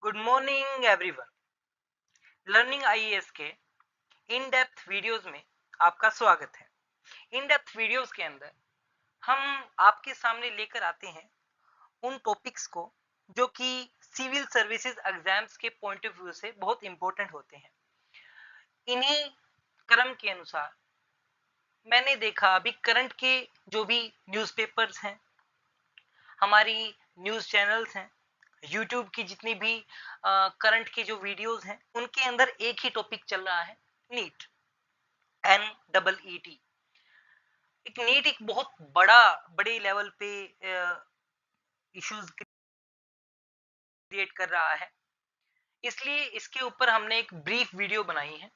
Good morning everyone. Learning IAS के in depth videos में आपका स्वागत है। इन डेप्थ वीडियोस के अंदर हम आपके सामने लेकर आते हैं उन टॉपिक्स को जो कि सिविल सर्विसेज एग्जाम्स के पॉइंट ऑफ व्यू से बहुत इंपॉर्टेंट होते हैं। इन्हीं क्रम के अनुसार मैंने देखा अभी करंट के जो भी न्यूज़पेपर्स हैं, हमारी न्यूज़ चैनल्स हैं, यूट्यूब की जितनी भी करंट के जो वीडियोस हैं, उनके अंदर एक ही टॉपिक चल रहा है, नीट, NEET। एक नीट एक बहुत बड़े लेवल पे इश्यूज क्रिएट कर रहा है, इसलिए इसके ऊपर हमने एक ब्रीफ वीडियो बनाई है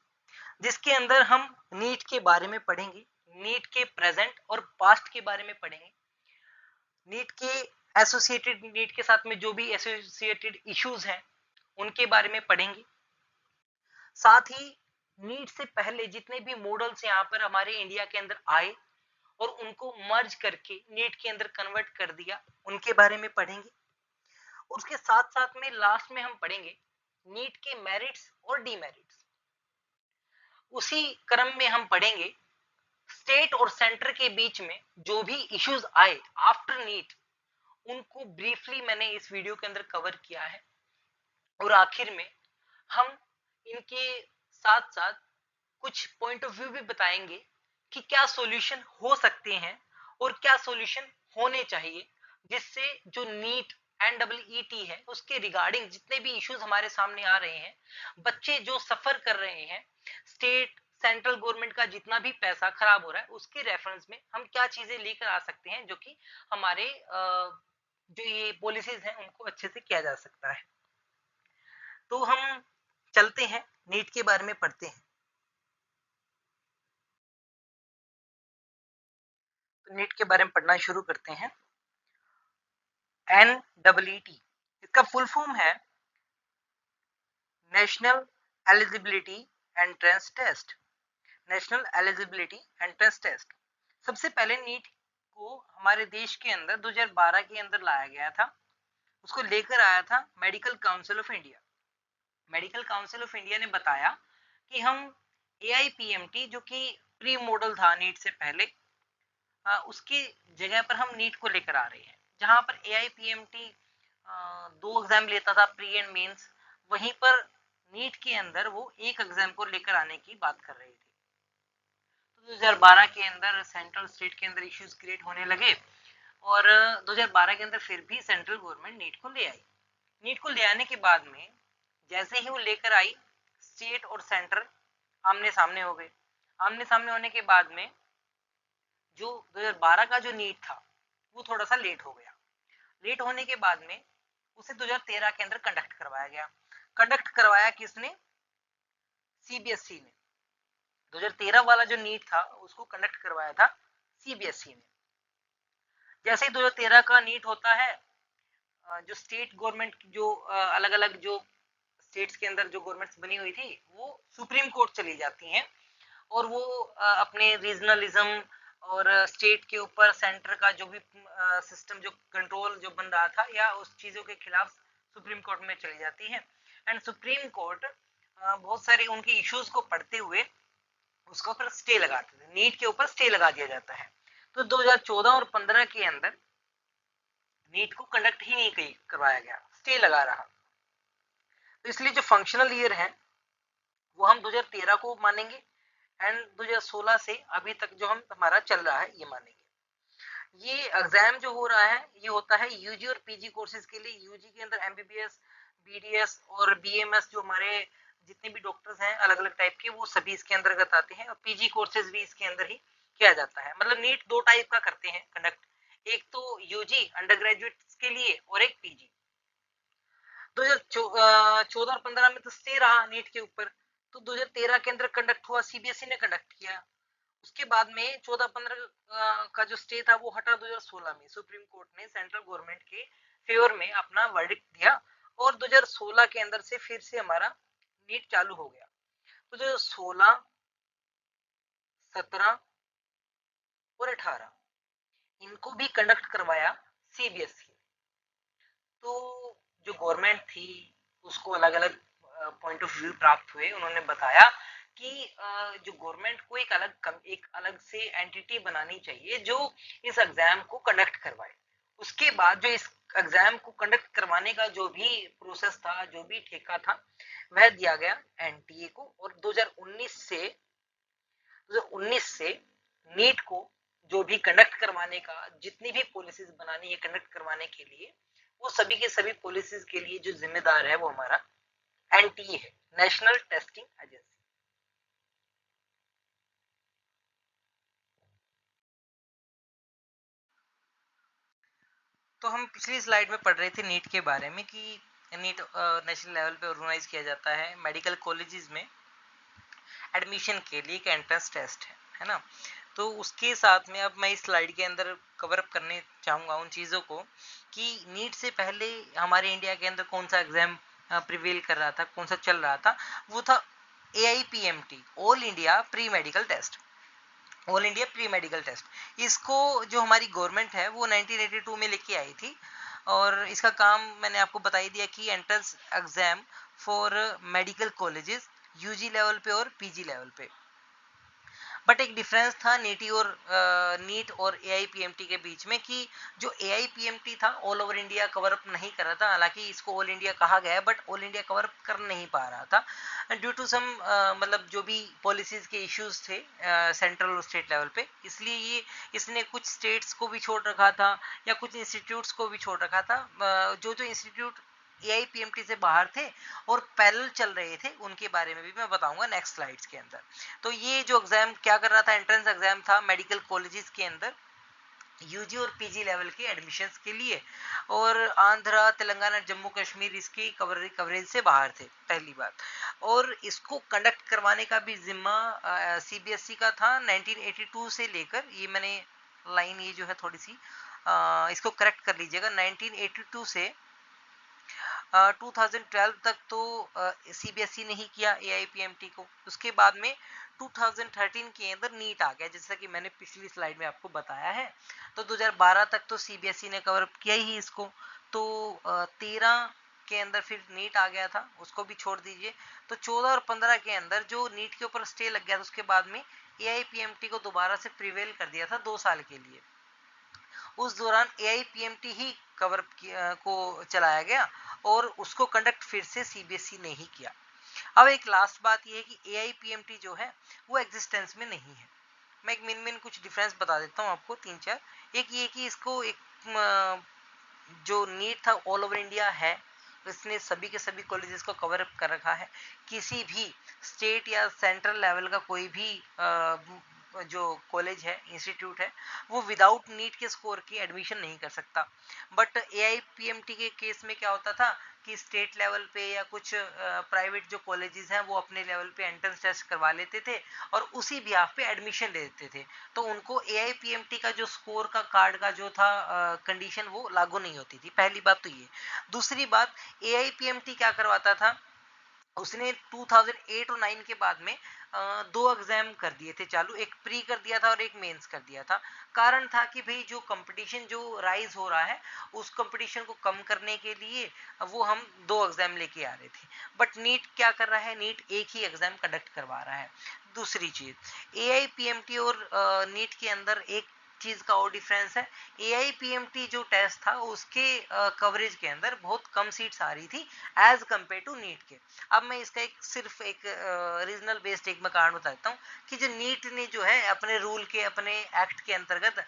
जिसके अंदर हम नीट के बारे में पढ़ेंगे, नीट के प्रेजेंट और पास्ट के बारे में पढ़ेंगे, नीट के एसोसिएटेड, नीट के साथ में जो भी एसोसिएटेड इश्यूज हैं उनके बारे में पढ़ेंगे। साथ ही नीट से पहले जितने भी मॉडल्स यहाँ पर हमारे इंडिया के अंदर आए और उनको मर्ज करके नीट के अंदर कन्वर्ट कर दिया, उनके बारे में पढ़ेंगे। उसके साथ साथ में लास्ट में हम पढ़ेंगे नीट के मेरिट्स और डीमेरिट्स। उसी क्रम में हम पढ़ेंगे स्टेट और सेंटर के बीच में जो भी इश्यूज आए आफ्टर नीट, उनको ब्रीफली मैंने इस वीडियो के अंदर कवर किया है। और आखिर में हम इनके साथ साथ कुछ पॉइंट ऑफ व्यू भी बताएंगे कि क्या सॉल्यूशन हो सकते हैं और क्या सॉल्यूशन होने चाहिए, जिससे जो नीट NEET है उसके रिगार्डिंग जितने भी इश्यूज हमारे सामने आ रहे हैं, बच्चे जो सफर कर रहे हैं, स्टेट सेंट्रल गवर्नमेंट का जितना भी पैसा खराब हो रहा है, उसके रेफरेंस में हम क्या चीजें लेकर आ सकते हैं जो कि हमारे जो ये पॉलिसीज हैं उनको अच्छे से किया जा सकता है। तो हम चलते हैं नीट के बारे में पढ़ते हैं। तो नीट के बारे में पढ़ना शुरू करते हैं। NEET इसका फुल फॉर्म है national eligibility entrance test. National eligibility entrance test सबसे पहले नीट को हमारे देश के अंदर 2012 के अंदर लाया गया था। उसको लेकर आया था medical council of India. Medical council of India ने बताया कि हम AIPMT जो कि प्री मॉडल था नीट से पहले, उसकी जगह पर हम नीट को लेकर आ रहे हैं। जहां पर AIPMT 2 एग्जाम लेता था, प्री एंड मेंस, वहीं पर नीट के अंदर वो एक एग्जाम को लेकर आने की बात कर रहे थे। तो 2012 के अंदर सेंट्रल स्टेट के अंदर इश्यूज क्रिएट होने लगे और 2012 के अंदर फिर भी सेंट्रल गवर्नमेंट नीट को ले आई। नीट को ले आने के बाद में जैसे ही वो लेकर आई, स्टेट और सेंटर आमने सामने हो गए। आमने सामने होने के बाद में जो 2012 का जो नीट था वो थोड़ा सा लेट हो गया। लेट होने के बाद में उसे 2013 के अंदर कंडक्ट करवाया गया। कंडक्ट करवाया किसने? CBSE ने। 2013 वाला जो नीट था उसको कंडक्ट करवाया था CBSE ने। जैसे ही 2013 का नीट होता है, जो स्टेट गवर्नमेंट जो अलग अलग जो स्टेट्स के अंदर जो गवर्नमेंट्स बनी हुई थी वो सुप्रीम कोर्ट चली जाती हैं और वो अपने रीजनलिज्म और स्टेट के ऊपर सेंटर का जो भी सिस्टम, जो कंट्रोल जो बन रहा था, या उस चीजों के खिलाफ सुप्रीम कोर्ट में चली जाती है। एंड सुप्रीम कोर्ट बहुत सारे उनके इश्यूज को पढ़ते हुए उसका ऊपर स्टे लगाते थे, नीट के ऊपर स्टे लगा दिया जाता है। तो 2014 और 15 के अंदर नीट को कंडक्ट ही नहीं करवाया गया, स्टे लगा रहा। तो इसलिए जो फंक्शनल ईयर है वो हम 2013 को मानेंगे एंड 2016 से अभी तक जो हम हमारा चल रहा है ये मानेंगे। ये एग्जाम जो हो रहा है ये होता है यूजी और पीजी कोर्सेज के लिए। यूजी के अंदर MBBS, BDS और BMS जो हमारे जितने भी डॉक्टर्स हैं अलग अलग टाइप के, वो सभी इसके अंतर्गत आते हैं और पीजी कोर्सेज भी इसके अंदर ही किया जाता है। मतलब नीट 2 टाइप का करते हैं कंडक्ट, एक तो यूजी अंडर ग्रेजुएट्स के लिए और एक पीजी। 2014 और 15 में तो स्टे रहा नीट के ऊपर, तो 2013 के अंदर कंडक्ट हुआ, CBSE ने कंडक्ट किया। उसके बाद में 14-15 का जो स्टे था वो हटा। 2016 में सुप्रीम कोर्ट ने सेंट्रल गवर्नमेंट के फेवर में अपना वर्डिक्ट दिया और 2016 के अंदर से फिर से हमारा नीट चालू हो गया। तो 2016, 17 और 18 इनको भी कंडक्ट करवाया CBSE। तो जो गवर्नमेंट थी उसको अलग अलग पॉइंट ऑफ व्यू प्राप्त हुए। उन्होंने बताया कि जो गवर्नमेंट को एक अलग से एंटिटी बनानी चाहिए जो इस एग्जाम को कंडक्ट करवाए। उसके बाद जो इस एग्जाम को कंडक्ट करवाने का जो भी प्रोसेस था, जो भी ठेका था, वह दिया गया एनटीए को। और 2019 से नीट को जो भी कंडक्ट करवाने का, जितनी भी पॉलिसीज बनानी है कंडक्ट करवाने के लिए, वो सभी के सभी पॉलिसीज के लिए जो जिम्मेदार है वो हमारा एनटीए है, नेशनल टेस्टिंग एजेंसी। तो हम पिछली स्लाइड में पढ़ रहे थे नीट के बारे में कि नीट नेशनल लेवल पे ऑर्गेनाइज किया जाता है। मेडिकल कॉलेजेस में एडमिशन के लिए एक एंट्रेंस टेस्ट है ना। तो उसके साथ में अब मैं इस स्लाइड के अंदर कवर अप करने चाहूंगा उन चीज़ों को कि नीट से पहले हमारे इंडिया के अंदर कौन सा एग्जाम प्रिवेल कर रहा था, कौन सा चल रहा था। वो था AIPMT, All India Pre Medical Test. All India Pre Medical Test, इसको जो हमारी गवर्नमेंट है वो 1982 में लेके आई थी। और इसका काम मैंने आपको बता ही दिया कि entrance exam for medical colleges UG level पे और पीजी लेवल पे। बट एक डिफरेंस था नीट और AIPMT के बीच में कि जो AIPMT था all over India cover up नहीं कर रहा था। हालांकि इसको ऑल इंडिया कहा गया है but all India cover up कर नहीं पा रहा था ड्यू टू सम मतलब जो भी पॉलिसीज के इश्यूज थे सेंट्रल और स्टेट लेवल पे। इसलिए इसने कुछ स्टेट्स को भी छोड़ रखा था या कुछ इंस्टीट्यूट्स को भी छोड़ रखा था। जो जो इंस्टीट्यूट AIPMT से बाहर थे और पैरेलल चल रहे थे उनके बारे में भी मैं बताऊंगा नेक्स्ट स्लाइड्स के अंदर। तो ये जो एग्जाम क्या कर रहा था, एंट्रेंस एग्जाम था मेडिकल कॉलेजेस के अंदर यूजी और पीजी लेवल के एडमिशन्स के लिए। और आंध्रा, तेलंगाना, जम्मू कश्मीर इसकी कवरेज से बाहर थे पहली बात। और इसको कंडक्ट करवाने का भी जिम्मा CBSE का था 1982 से लेकर, ये मैंने लाइन ये जो है थोड़ी सी इसको करेक्ट कर लीजिएगा, 1982 से 2012 तक तो CBSE ने ही किया AIPMT को। उसके बाद में 2013 के अंदर नीट आ गया, जैसा कि मैंने पिछली स्लाइड में आपको बताया है। तो 2012 तक तो CBSE ने कवर किया ही इसको। तो 13 के अंदर फिर नीट आ गया था, उसको भी छोड़ दीजिए। तो 14 और 15 के अंदर जो नीट के ऊपर स्टे लग गया था, उसके बाद में AIPMT को दोबारा से प्रिवेल कर दिया था 2 साल के लिए। उस दौरान AIPMT ही कवर को चलाया गया और उसको कंडक्ट फिर से CBSE ने ही किया। अब एक लास्ट बात यह है कि AIPMT जो है वो एग्जिस्टेंस में नहीं है। मैं एक मिन कुछ डिफरेंस बता देता हूँ आपको, 3-4। एक ये कि इसको एक जो नीट था ऑल ओवर इंडिया है, इसने सभी के सभी कॉलेजेस को कवर अप कर रखा है। किसी भी स्टेट या सेंट्रल लेवल का कोई भी जो कॉलेज है, इंस्टीट्यूट है, वो विदाउट नीट के स्कोर की एडमिशन नहीं कर सकता। बट AIPMT के केस में क्या होता था कि स्टेट लेवल पे या कुछ प्राइवेट जो कॉलेजेस हैं वो अपने लेवल पे एंट्रेंस टेस्ट करवा लेते थे और उसी बिहाफ पे एडमिशन दे देते थे। तो उनको AIPMT का जो स्कोर का कार्ड का जो था कंडीशन वो लागू नहीं होती थी। पहली बात तो ये। दूसरी बात, AIPMT क्या करवाता था, उसने 2008 और 9 के बाद में 2 एग्जाम कर दिए थे चालू, एक प्री कर दिया था और एक मेंस कर दिया था। कारण था कि भाई जो कंपटीशन जो राइज हो रहा है उस कंपटीशन को कम करने के लिए वो हम 2 एग्जाम लेके आ रहे थे। बट नीट क्या कर रहा है, नीट एक ही एग्जाम कंडक्ट करवा रहा है। दूसरी चीज, AIPMT और नीट के अंदर एक चीज का और डिफरेंस है। AIPMT जो टेस्ट था उसके कवरेज के अंदर बहुत कम सीट्स आ रही थी एज कंपेयर टू नीट के। अब मैं इसका सिर्फ एक रीजनल बेस्ड एक मैं कारण बता देता हूँ कि जो नीट ने जो है अपने रूल के, अपने एक्ट के अंतर्गत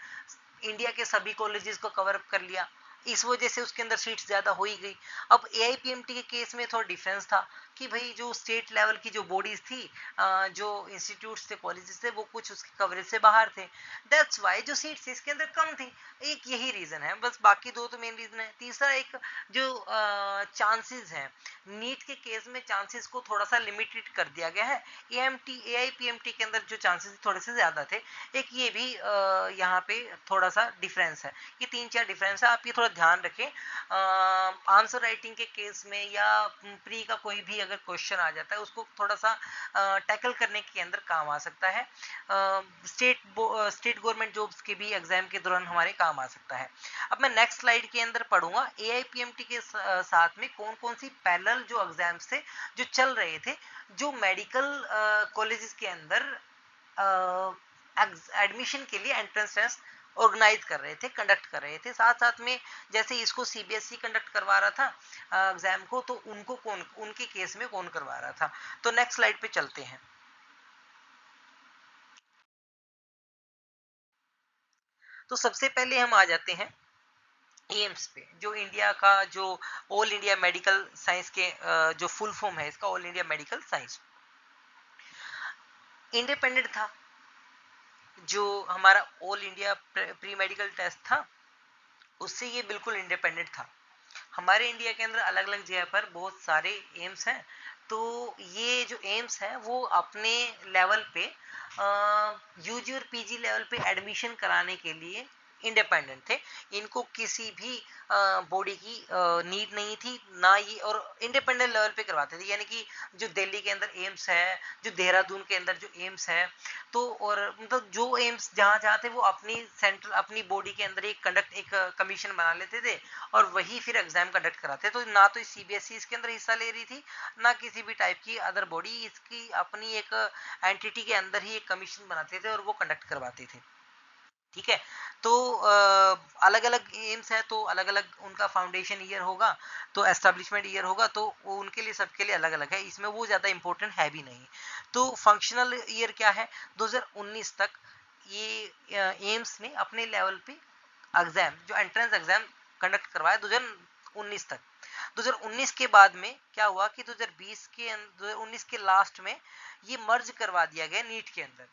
इंडिया के सभी कॉलेजेस को कवर अप कर लिया, इस वजह से उसके अंदर सीट्स ज्यादा हो ही गई। अब AIPMT के केस में थोड़ा डिफरेंस था कि भाई जो स्टेट लेवल की जो बॉडीज थी, जो इंस्टीट्यूट्स थे, कॉलेजेस थे, वो कुछ उसके कवरेज से बाहर थे। दैट्स वाई जो सीट्स इसके अंदर कम थी। एक यही रीजन है बस, बाकी दो तो मेन रीजन है। तीसरा, एक जो चांसेस है, नीट के केस में चांसेस को थोड़ा सा लिमिटेड कर दिया गया है। AIPMT के अंदर जो चांसेस थोड़े से ज्यादा थे। एक ये भी यहाँ पे थोड़ा सा डिफरेंस है। ये 3-4 डिफरेंस है, आप ये थोड़ा ध्यान रखें। आंसर राइटिंग के केस में या प्री का कोई भी अगर क्वेश्चन आ जाता है उसको थोड़ा सा टैकल करने के अंदर काम आ सकता है। स्टेट गवर्नमेंट जॉब्स के भी एग्जाम के दौरान हमारे काम आ सकता है। अब मैं नेक्स्ट स्लाइड के अंदर पढ़ूंगा AIPMT के साथ में कौन कौन सी पैरेलल पैरेलल जो एग्जाम्स थे जो चल रहे थे, जो मेडिकल कॉलेजेस के अंदर एडमिशन के लिए एंट्रेंस टेस्ट ऑर्गेनाइज कर रहे थे, कंडक्ट कर रहे थे। साथ साथ में जैसे इसको सीबीएसई कंडक्ट करवा रहा था एग्जाम को, तो उनको कौन, उनके केस में कौन करवा रहा था। तो नेक्स्ट स्लाइड पे चलते हैं। तो सबसे पहले हम आ जाते हैं एम्स पे, जो इंडिया का जो ऑल इंडिया मेडिकल साइंस के जो फुल फॉर्म है इसका, All India Medical Science. Independent था, जो हमारा All India Pre Medical Test था उससे ये बिल्कुल इंडिपेंडेंट था। हमारे इंडिया के अंदर अलग अलग जगह पर बहुत सारे एम्स हैं, तो ये जो एम्स है वो अपने लेवल पे यूजी और पीजी लेवल पे एडमिशन कराने के लिए इंडिपेंडेंट थे। इनको किसी भी बॉडी की नीड नहीं थी ना, ये और इंडिपेंडेंट लेवल पे करवाते थे। यानी कि जो दिल्ली के अंदर एम्स है, जो देहरादून के अंदर जो एम्स है, तो और मतलब जो एम्स जहां जहां थे वो अपनी सेंट्रल अपनी बॉडी के अंदर एक कमीशन बना लेते थे और वही फिर एग्जाम कंडक्ट कराते। तो ना तो सीबीएसई इसके अंदर हिस्सा ले रही थी, ना किसी भी टाइप की अदर बॉडी, इसकी अपनी एक एंटिटी के अंदर ही एक कमीशन बनाते थे और वो कंडक्ट करवाते थे। ठीक है, तो अलग अलग एम्स है तो अलग अलग उनका फाउंडेशन ईयर होगा, तो एस्टेब्लिशमेंट ईयर होगा, तो वो उनके लिए सबके लिए अलग अलग है, इसमें वो ज्यादा इंपॉर्टेंट है भी नहीं। तो फंक्शनल ईयर क्या है, 2019 तक ये एम्स ने अपने लेवल पे एग्जाम, जो एंट्रेंस एग्जाम कंडक्ट करवाया 2019 तक। 2019 के बाद में क्या हुआ कि 2019 के लास्ट में ये मर्ज करवा दिया गया नीट के अंदर।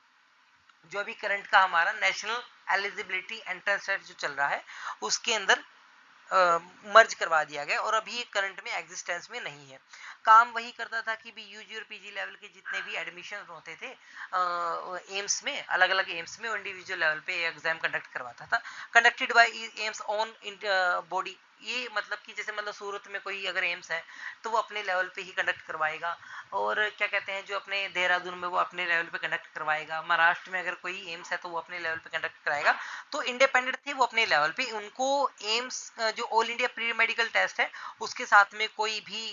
जो अभी करंट का हमारा नेशनल एलिजिबिलिटी एंट्रेंस टेस्ट जो चल रहा है उसके अंदर मर्ज करवा दिया गया और अभी ये करंट में एग्जिस्टेंस में नहीं है। काम वही करता था कि भी यूजी और पीजी लेवल के जितने भी एडमिशन होते थे एम्स में, अलग अलग एम्स में इंडिविजुअल लेवल पे एग्जाम कंडक्ट करवाता था, conducted by AIIMS on body. ये मतलब कि जैसे मतलब सूरत में कोई अगर एम्स है तो वो अपने लेवल पे ही कंडक्ट करवाएगा, और क्या कहते हैं जो अपने देहरादून में वो अपने लेवल पे कंडक्ट करवाएगा, महाराष्ट्र में अगर कोई एम्स है तो वो अपने लेवल पे कंडक्ट कराएगा। तो इंडिपेंडेंट थे वो अपने लेवल पे, उनको एम्स जो All India Pre Medical Test है उसके साथ में कोई भी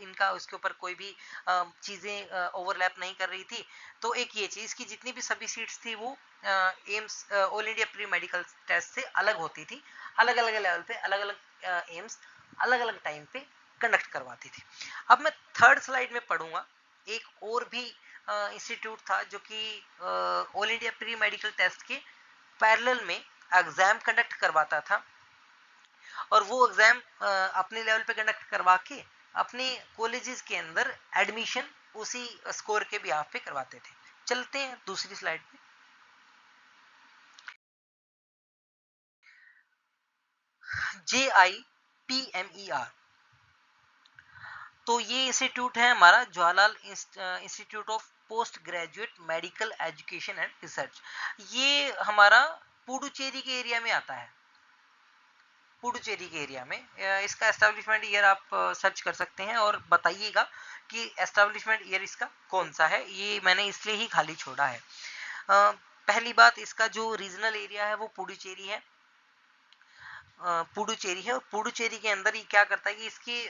इनका उसके ऊपर कोई भी चीजें ओवरलैप नहीं कर रही थी। तो एक ये चीज की जितनी भी सभी सीट्स थी वो AIIMS All India Pre Medical Test से अलग होती थी, अलग अलग लेवल पे अलग अलग एम्स अलग अलग टाइम पे कंडक्ट करवाती थी। अब मैं थर्ड स्लाइड में पढ़ूंगा एक और भी इंस्टीट्यूट था जो कि All India Pre Medical Test के पैरेलल में एग्जाम कंडक्ट करवाता था, और वो एग्जाम अपने लेवल पे कंडक्ट करवा के अपने कॉलेजेस के अंदर एडमिशन उसी स्कोर के भी आप पे करवाते थे। चलते हैं दूसरी स्लाइड पे। JIPMER, तो ये इंस्टीट्यूट है हमारा Jawaharlal institute of post graduate medical education and research. ये हमारा पुडुचेरी के एरिया में आता है, पुडुचेरी के एरिया में। इसका एस्टेब्लिशमेंट ईयर आप सर्च कर सकते हैं और बताइएगा कि एस्टेब्लिशमेंट ईयर इसका कौन सा है। ये मैंने इसलिए ही खाली छोड़ा है। पहली बात, इसका जो रीजनल एरिया है वो पुडुचेरी है, पुडुचेरी है। और पुडुचेरी के अंदर ही क्या करता है कि इसकी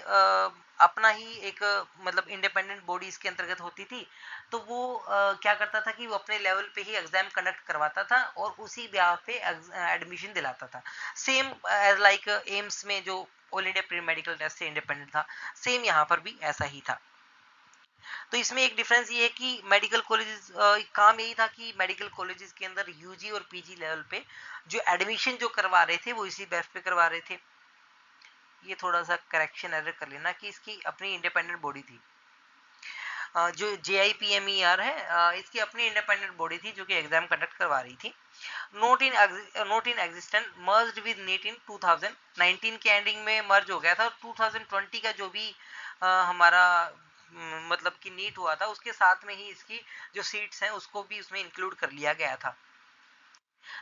अपना ही एक मतलब इंडिपेंडेंट बॉडी इसके अंतर्गत होती थी। तो वो क्या करता था कि वो अपने लेवल पे ही एग्जाम कंडक्ट करवाता था और उसी ब्याह पे एडमिशन दिलाता था। सेम एज लाइक एम्स में जो All India Pre Medical Test से इंडिपेंडेंट था, सेम यहाँ पर भी ऐसा ही था। तो इसमें एक डिफरेंस ये है कि मेडिकल कॉलेजेस काम यही था कि मेडिकल कॉलेजेस के अंदर यूजी और पीजी लेवल पे जो एडमिशन जो करवा रहे थे वो इसी बेस पे करवा रहे थे। ये थोड़ा सा करेक्शन एरर कर लेना कि इसकी अपनी इंडिपेंडेंट बॉडी थी। जो JIPMER है इसकी अपनी इंडिपेंडेंट बॉडी थी जो कि एग्जाम कंडक्ट करवा रही थी। Not in existent, merged with NEET in 2019 के एंडिंग में मर्ज हो गया था, और 2020 का जो भी हमारा मतलब कि नीट हुआ था उसके साथ में ही इसकी जो सीट्स हैं उसको भी उसमें इंक्लूड कर लिया गया था।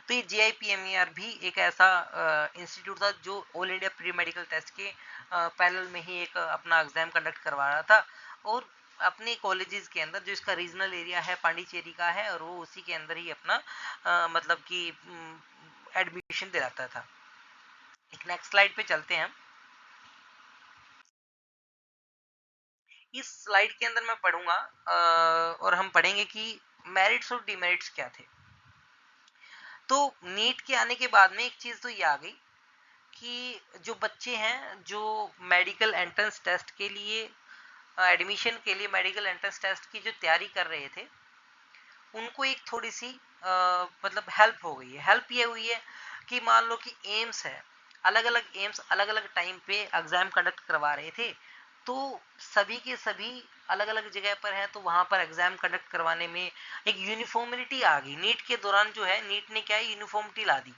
तो ये JIPMER भी एक ऐसा इंस्टीट्यूट था जो All India Pre Medical Test के पैरेलल में ही एक अपना एग्जाम कंडक्ट करवा रहा था, और अपने कॉलेजेस के अंदर जो इसका रीजनल एरिया है पांडिचेरी का है, और वो उसी के अंदर ही अपना मतलब कि एडमिशन दिलाता था। एक नेक्स्ट स्लाइड पे चलते हैं हम। इस स्लाइड के अंदर मैं पढ़ूंगा और हम पढ़ेंगे कि मेरिट्स और डिमेरिट्स क्या थे। तो नीट के आने के बाद में एक चीज तो ये आ गई कि जो बच्चे हैं जो मेडिकल एंट्रेंस टेस्ट के लिए एडमिशन के लिए मेडिकल एंट्रेंस टेस्ट की जो तैयारी कर रहे थे उनको एक थोड़ी सी मतलब हेल्प हो गई है। हेल्प ये हुई है कि मान लो कि एम्स है, अलग अलग एम्स अलग अलग टाइम पे एग्जाम कंडक्ट करवा रहे थे, तो सभी के सभी अलग अलग जगह पर हैं, तो वहां पर एग्जाम कंडक्ट करवाने में एक यूनिफॉर्मिटी आ गई। नीट के दौरान जो है नीट ने क्या है यूनिफॉर्मिटी ला दी।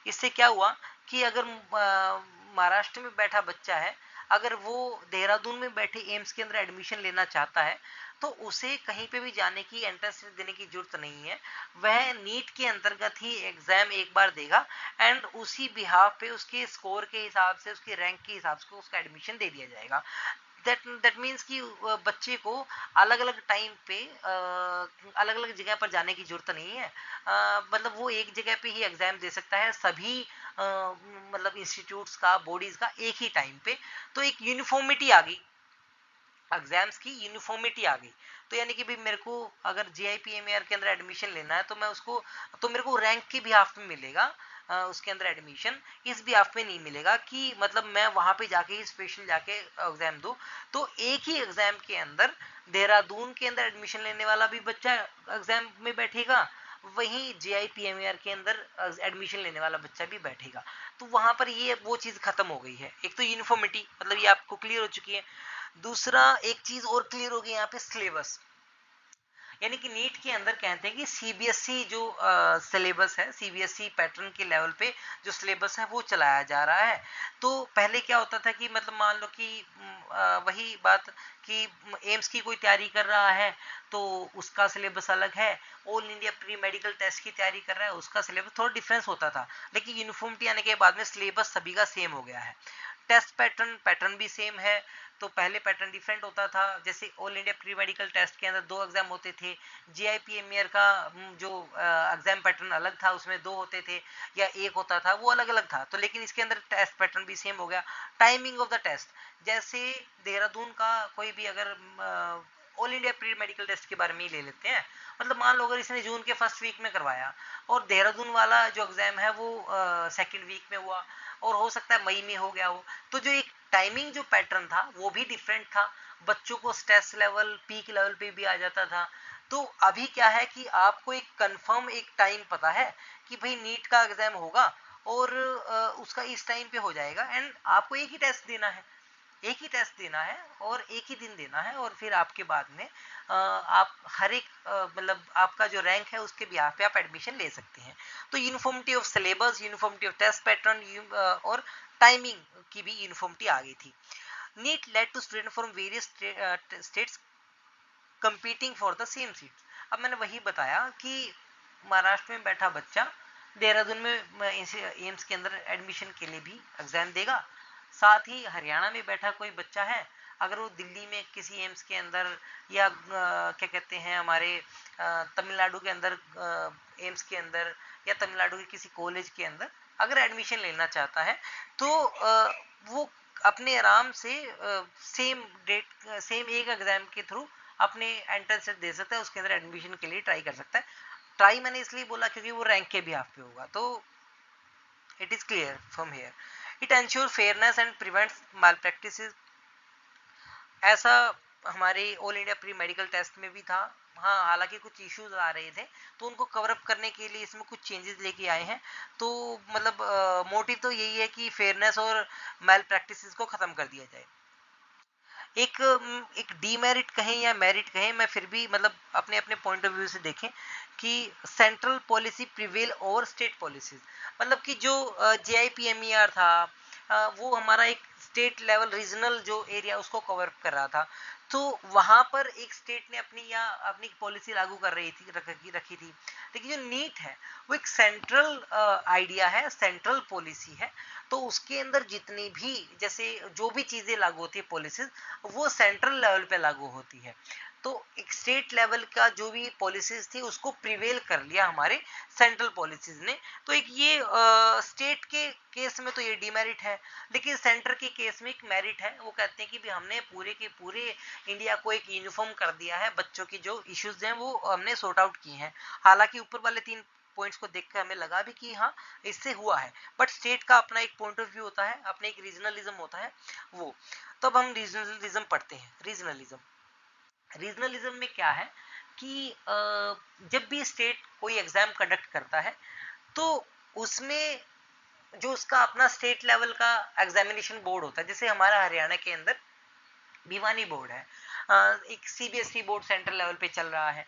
इससे क्या हुआ कि अगर महाराष्ट्र में बैठा बच्चा है, अगर वो देहरादून में बैठे एम्स के अंदर एडमिशन लेना चाहता है तो उसे कहीं पे भी जाने की एंट्रेंस देने की जरूरत नहीं है। वह नीट के अंतर्गत ही एग्जाम एक बार देगा एंड उसी बिहाफ पे उसके स्कोर के हिसाब से उसके रैंक के हिसाब से उसका एडमिशन दे दिया जाएगा। दैट मीन्स कि बच्चे को अलग अलग टाइम पे अलग अलग जगह पर जाने की जरूरत नहीं है। मतलब वो एक जगह पे ही एग्जाम दे सकता है सभी मतलब इंस्टीट्यूट्स का बॉडीज का एक ही टाइम पे। तो एक यूनिफॉर्मिटी आ गई, एग्जाम्स की यूनिफॉर्मिटी आ गई। तो यानी कि भाई मेरे को अगर जीआईपीएमईआर के अंदर एडमिशन लेना है तो मैं उसको तो मेरे को रैंक के बिहाफ में मिलेगा उसके अंदर एडमिशन, इस बिहाफ में नहीं मिलेगा कि मतलब मैं वहां पे जाके ही स्पेशल जाके एग्जाम दूं। तो एक ही एग्जाम के अंदर देहरादून के अंदर एडमिशन लेने वाला भी बच्चा एग्जाम में बैठेगा, वहीं जीआईपीएमईआर के अंदर एडमिशन लेने वाला बच्चा भी बैठेगा। तो वहां पर ये वो चीज खत्म हो गई है। एक तो यूनिफॉर्मिटी मतलब ये आपको क्लियर हो चुकी है। दूसरा एक चीज और क्लियर हो गई यहाँ पे, सिलेबस। यानी कि नीट के अंदर कहते हैं कि सीबीएसई जो सिलेबस है, सीबीएसई पैटर्न के लेवल पे जो सिलेबस है वो चलाया जा रहा है। तो पहले क्या होता था कि मतलब मान लो कि वही बात कि एम्स की कोई तैयारी कर रहा है तो उसका सिलेबस अलग है, All India Pre Medical Test की तैयारी कर रहा है उसका सिलेबस थोड़ा डिफरेंस होता था। लेकिन यूनिफॉर्मिटी आने के बाद में सिलेबस सभी का सेम हो गया है। टेस्ट पैटर्न भी सेम है। तो पहले पैटर्न डिफरेंट होता था, जैसे All India Pre Medical Test के अंदर 2 एग्जाम होते थे, जीआईपीएमईआर का जो एग्जाम पैटर्न अलग था उसमें 2 होते थे या 1 होता था, वो अलग अलग था। तो लेकिन इसके अंदर टेस्ट पैटर्न भी सेम हो गया। टाइमिंग ऑफ द टेस्ट, जैसे देहरादून का कोई भी अगर All India Pre Medical Test के बारे में ही ले लेते हैं, मतलब मान लो अगर इसने जून के फर्स्ट वीक में करवाया और देहरादून वाला जो एग्जाम है वो सेकेंड वीक में हुआ और हो सकता है मई में हो गया हो, तो जो एक टाइमिंग जो पैटर्न था वो भी डिफरेंट था। बच्चों को स्ट्रेस लेवल पीक लेवल पे भी आ जाता था। तो अभी क्या है कि आपको एक कंफर्म एक टाइम पता है कि भाई नीट का एग्जाम होगा और उसका इस टाइम पे हो जाएगा एंड आपको एक ही टेस्ट देना है, एक ही टेस्ट देना है और एक ही दिन देना है और फिर आपके बाद में आप हर एक मतलब आपका जो रैंक है उसके बिहाफ पे आप एडमिशन ले सकते हैं। तो uniformity of syllabus, uniformity of test pattern और टाइमिंग की भी यूनिफॉर्मिटी आ गई थी। NEET led to student from various states competing for the same seat. अब मैंने वही बताया कि महाराष्ट्र में बैठा बच्चा देहरादून में एम्स के अंदर एडमिशन के लिए भी एग्जाम देगा, साथ ही हरियाणा में बैठा कोई बच्चा है अगर वो दिल्ली में किसी एम्स के अंदर या क्या कहते हैं हमारे तमिलनाडु के अंदर एम्स के अंदर या तमिलनाडु के किसी कॉलेज के अंदर अगर एडमिशन लेना चाहता है तो वो अपने आराम से सेम डेट सेम एक एग्जाम के थ्रू अपने एंट्रेंस दे सकता है, उसके अंदर एडमिशन के लिए ट्राई कर सकता है। ट्राई मैंने इसलिए बोला क्योंकि वो रैंक के बिहाफ पे होगा। तो it is clear from here, it ensure fairness and prevents malpractices. ऐसा हमारे All India Pre Medical Test में भी था। हाँ, हालांकि कुछ इश्यूज आ रहे थे तो उनको कवर अप करने के लिए इसमें कुछ चेंजेस लेके आए हैं। तो मतलब मोटिव तो यही है कि फेयरनेस और मैल प्रैक्टिसेस को खत्म कर दिया जाए। एक डीमेरिट कहें या मेरिट कहें, मैं फिर भी मतलब अपने अपने पॉइंट ऑफ व्यू से देखें कि central policy prevail over state policies. मतलब कि जो जेआईपीएमईआर था वो हमारा एक स्टेट लेवल रीजनल जो एरिया उसको कवर कर रहा था। तो वहां पर एक स्टेट ने अपनी पॉलिसी लागू कर रखी थी। लेकिन जो नीट है वो एक सेंट्रल आइडिया है, सेंट्रल पॉलिसी है। तो उसके अंदर जितनी भी जैसे जो भी चीजें लागू होती है पॉलिसीज, वो सेंट्रल लेवल पे लागू होती है। तो एक स्टेट लेवल का जो भी पॉलिसीज थी उसको प्रिवेल कर लिया हमारे सेंट्रल पॉलिसीज ने। तो एक ये स्टेट के केस में तो ये डिमेरिट है, लेकिन सेंटर के केस में एक मेरिट है। वो कहते हैं कि भी हमने पूरे के पूरे इंडिया को एक यूनिफॉर्म कर दिया है, बच्चों की जो इश्यूज हैं वो हमने सॉर्ट आउट किए हैं। हालांकि ऊपर वाले 3 पॉइंट्स को देखकर हमें लगा भी कि हाँ इससे हुआ है, बट स्टेट का अपना एक पॉइंट ऑफ व्यू होता है, अपना एक रीजनलिज्म होता है वो। तब हम रीजनलिज्म पढ़ते हैं। रीजनलिज्म में क्या है कि जब भी स्टेट कोई एग्जाम कंडक्ट करता है तो उसमें जो उसका अपना स्टेट लेवल का एग्जामिनेशन बोर्ड होता है, जैसे हमारा हरियाणा के अंदर भिवानी बोर्ड है, एक सीबीएसई बोर्ड सेंट्रल लेवल पे चल रहा है।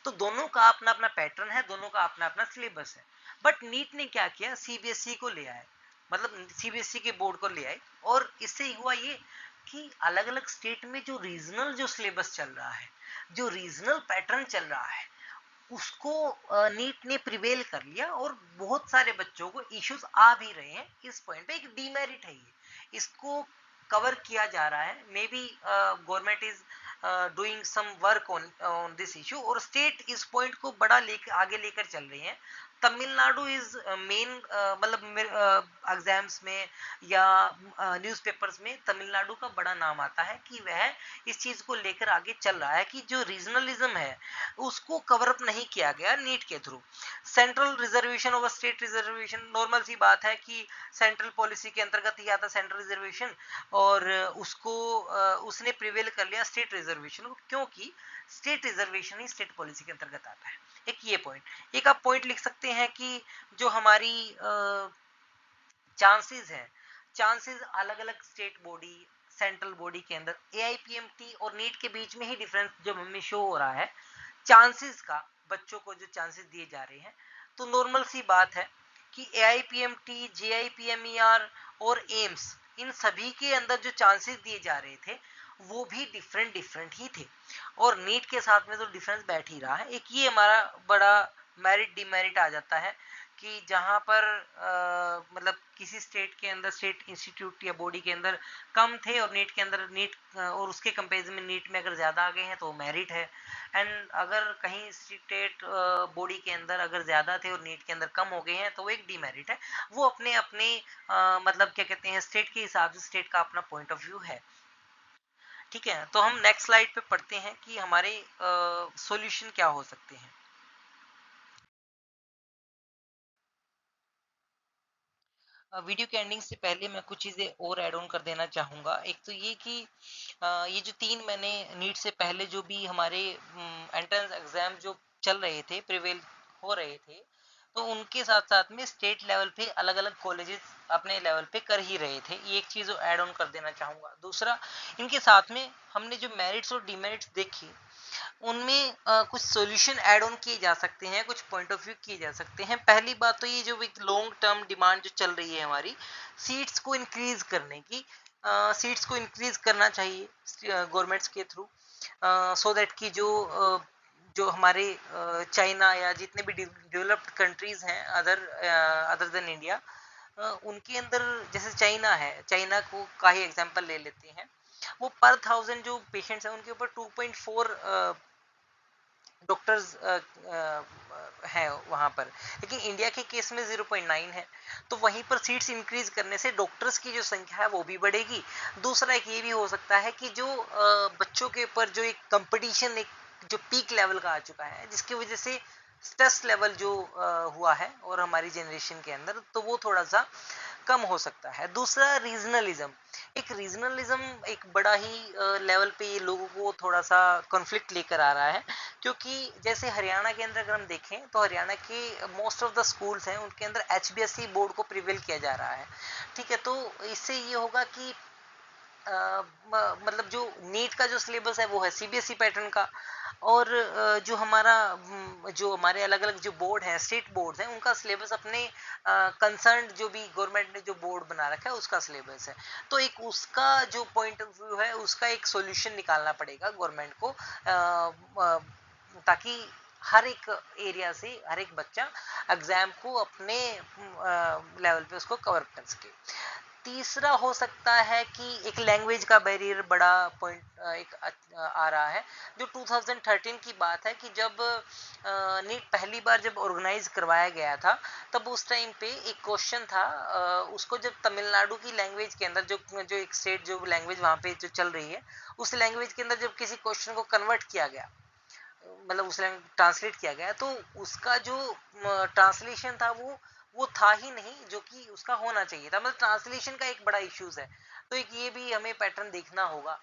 तो दोनों का अपना अपना पैटर्न है, दोनों का अपना अपना सिलेबस है। बट नीट ने क्या किया, सीबीएसई को ले आए, मतलब सीबीएसई के बोर्ड को ले आए, और इससे हुआ ये कि अलग अलग स्टेट में जो रीजनल जो सिलेबस चल रहा है, जो रीजनल पैटर्न चल रहा है, उसको नीट ने प्रिवेल कर लिया, और बहुत सारे बच्चों को इश्यूज आ भी रहे हैं। इस पॉइंट पे एक डीमेरिट है ये, इसको कवर किया जा रहा है। May be government is doing some work on this issue, और स्टेट इस पॉइंट को बड़ा लेकर आगे लेकर चल रही है। तमिलनाडु इज मेन, मतलब एग्जाम्स में या न्यूज़पेपर्स में तमिलनाडु का बड़ा नाम आता है कि वह इस चीज को लेकर आगे चल रहा है कि जो रीजनलिज्म है उसको कवर अप नहीं किया गया नीट के through. Central reservation over state reservation, normal सी बात है कि सेंट्रल पॉलिसी के अंतर्गत ही आता सेंट्रल रिजर्वेशन, और उसको उसने प्रिवेल कर लिया स्टेट रिजर्वेशन को, क्योंकि स्टेट रिजर्वेशन ही स्टेट पॉलिसी के अंतर्गत आता है। एक ये पॉइंट। एक आप पॉइंट लिख सकते हैं कि जो हमारी चांसेस है, चांसेस अलग अलग स्टेट बॉडी सेंट्रल बॉडी के अंदर, एआईपीएमटी और नीट के बीच में ही डिफरेंस जब हमें शो हो रहा है चांसेस का, बच्चों को जो चांसेस दिए जा रहे हैं, तो नॉर्मल सी बात है कि एआईपीएमटी, जेआईपीएमईआर और एम्स, इन सभी के अंदर जो चांसेस दिए जा रहे थे वो भी डिफरेंट डिफरेंट ही थे, और नीट के साथ में तो डिफरेंस बैठ ही रहा है। एक ये हमारा बड़ा मेरिट डिमेरिट आ जाता है कि जहां पर मतलब किसी स्टेट के अंदर, स्टेट इंस्टीट्यूट या बॉडी के अंदर कम थे, और नीट के अंदर नीट और उसके कंपेरिजन में नीट में अगर ज्यादा आ गए हैं तो मेरिट है। एंड अगर कहीं स्टेट बॉडी के अंदर अगर ज्यादा थे और नीट के अंदर कम हो गए हैं तो वो एक डिमेरिट है। वो अपने अपने मतलब क्या कहते हैं, स्टेट के हिसाब से स्टेट का अपना पॉइंट ऑफ व्यू है। ठीक है, तो हम नेक्स्ट स्लाइड पे पढ़ते हैं कि हमारे सॉल्यूशन क्या हो सकते हैं। वीडियो के एंडिंग से पहले मैं कुछ चीजें और ऐड ऑन कर देना चाहूंगा। एक तो ये कि ये जो 3 मैंने नीट से पहले जो भी हमारे एंट्रेंस एग्जाम जो चल रहे थे, प्रिवेल हो रहे थे, तो उनके साथ साथ में स्टेट लेवल पे अलग अलग कॉलेजेस अपने लेवल पे कर ही रहे थे। ये एक चीज ऐड ऑन कर देना चाहूंगा। दूसरा, इनके साथ में हमने जो मेरिट्स और डिमेरिट्स देखे, उनमें कुछ सॉल्यूशन ऐड ऑन किए जा सकते हैं, कुछ पॉइंट ऑफ व्यू किए जा सकते हैं। पहली बात तो ये जो एक लॉन्ग टर्म डिमांड जो चल रही है हमारी, सीट्स को इंक्रीज करने की, सीट्स को इंक्रीज करना चाहिए गवर्नमेंट्स के थ्रू, सो दैट कि जो हमारे चाइना या जितने भी डेवलप्ड कंट्रीज हैं अदर अदर देन इंडिया, उनके अंदर जैसे चाइना है, चाइना को का ही एग्जांपल ले लेते हैं, वो पर 1000 जो पेशेंट्स हैं उनके ऊपर 2.4 डॉक्टर्स है वहां पर, लेकिन इंडिया के केस में 0.9 है। तो वहीं पर सीट्स इंक्रीज करने से डॉक्टर्स की जो संख्या है वो भी बढ़ेगी। दूसरा एक ये भी हो सकता है कि जो बच्चों के ऊपर जो एक कंपटीशन एक जो पीक लेवल का आ चुका है, जिसकी वजह से स्ट्रेस लेवल जो हुआ है और हमारी जनरेशन के अंदर, तो वो थोड़ा सा कम हो सकता है। दूसरा, रीजनलिज्म। एक रीजनलिज्म एक बड़ा ही लेवल पे ये लोगों को थोड़ा सा कॉन्फ्लिक्ट लेकर आ रहा है, क्योंकि जैसे हरियाणा के अंदर अगर हम देखें तो हरियाणा के मोस्ट ऑफ द स्कूल्स हैं उनके अंदर एचबीएसई बोर्ड को प्रिवेल किया जा रहा है। ठीक है, तो इससे ये होगा कि मतलब जो नीट का जो सिलेबस है वो है सीबीएसई पैटर्न का, और जो हमारा जो हमारे अलग अलग जो बोर्ड है, स्टेट बोर्ड है, उनका सिलेबस अपने कंसर्न जो भी गवर्नमेंट ने जो बोर्ड बना रखा है उसका सिलेबस है। तो एक उसका जो पॉइंट ऑफ व्यू है उसका एक सॉल्यूशन निकालना पड़ेगा गवर्नमेंट को, ताकि हर एक एरिया से हर एक बच्चा एग्जाम को अपने लेवल पे उसको कवर कर सके। तीसरा हो सकता है कि एक लैंग्वेज का बैरियर बड़ा पॉइंट आ रहा है। जो 2013 की बात है कि जब नीट पहली बार जब ऑर्गेनाइज करवाया गया था, तब उस टाइम पे एक क्वेश्चन था, उसको जब तमिलनाडु की लैंग्वेज के अंदर जो एक स्टेट जो लैंग्वेज वहाँ पे जो चल रही है, उस लैंग्वेज के अंदर जब किसी क्वेश्चन को कन्वर्ट किया गया, मतलब उस ट्रांसलेट किया गया, तो उसका जो ट्रांसलेशन था वो था ही नहीं जो कि उसका होना चाहिए था। मतलब ट्रांसलेशन का एक बड़ा इश्यूज है। तो एक ये भी हमें पैटर्न देखना होगा।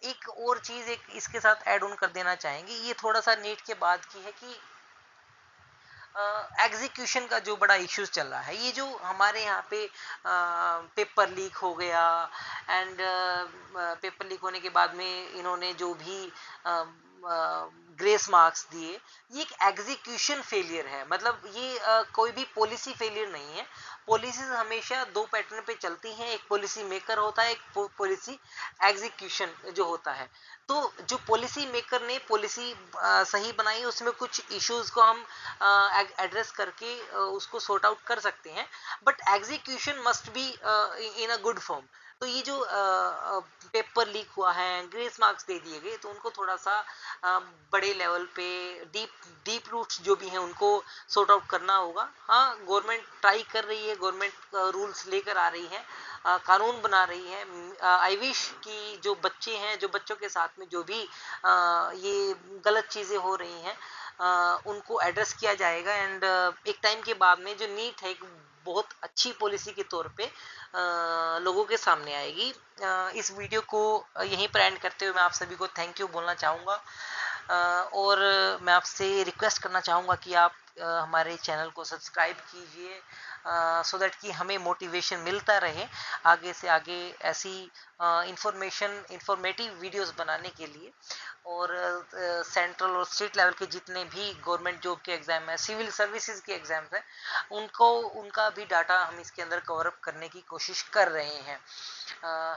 एक और चीज एक इसके साथ ऐड ऑन कर देना चाहेंगे, ये थोड़ा सा नीट के बाद की है कि एग्जीक्यूशन का जो बड़ा इश्यूज चल रहा है, ये जो हमारे यहाँ पे पेपर लीक हो गया, एंड पेपर लीक होने के बाद में इन्होंने जो भी ग्रेस मार्क्स दिए, ये एक एग्जीक्यूशन फेलियर है। मतलब ये कोई भी पॉलिसी फेलियर नहीं है। पॉलिसीज हमेशा दो पैटर्न पे चलती हैं, एक पॉलिसी मेकर होता है, एक पॉलिसी एग्जीक्यूशन जो होता है। तो जो पॉलिसी मेकर ने पॉलिसी सही बनाई, उसमें कुछ इश्यूज को हम एड्रेस करके उसको सॉर्ट आउट कर सकते हैं, but execution must be in a good form. तो ये जो पेपर लीक हुआ है, ग्रेस मार्क्स दे दिए गए, तो उनको थोड़ा सा बड़े लेवल पे डीप रूट्स जो भी हैं उनको सॉर्ट आउट करना होगा। हाँ, गवर्नमेंट ट्राई कर रही है, गवर्नमेंट रूल्स लेकर आ रही है, कानून बना रही है। आई विश कि जो बच्चे हैं, जो बच्चों के साथ में जो भी ये गलत चीज़ें हो रही हैं, उनको एड्रेस किया जाएगा, एंड एक टाइम के बाद में जो नीट है एक बहुत अच्छी पॉलिसी के तौर पे लोगों के सामने आएगी। इस वीडियो को यहीं पर एंड करते हुए मैं आप सभी को थैंक यू बोलना चाहूँगा, और मैं आपसे रिक्वेस्ट करना चाहूँगा कि आप हमारे चैनल को सब्सक्राइब कीजिए, सो दैट कि हमें मोटिवेशन मिलता रहे आगे से आगे ऐसी इंफॉर्मेटिव वीडियोस बनाने के लिए। और सेंट्रल और स्टेट लेवल के जितने भी गवर्नमेंट जॉब के एग्जाम है, सिविल सर्विसेज के एग्जाम्स हैं, उनका भी डाटा हम इसके अंदर कवर अप करने की कोशिश कर रहे हैं।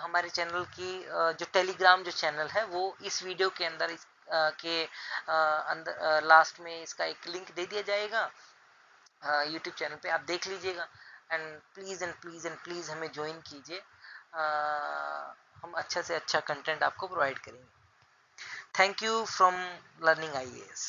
हमारे चैनल की जो टेलीग्राम जो चैनल है, वो इस वीडियो के अंदर के अंदर लास्ट में इसका एक लिंक दे दिया जाएगा। यूट्यूब चैनल पे आप देख लीजिएगा, एंड प्लीज़ हमें ज्वाइन कीजिए। हम अच्छा से अच्छा कंटेंट आपको प्रोवाइड करेंगे। Thank you from learning IAS।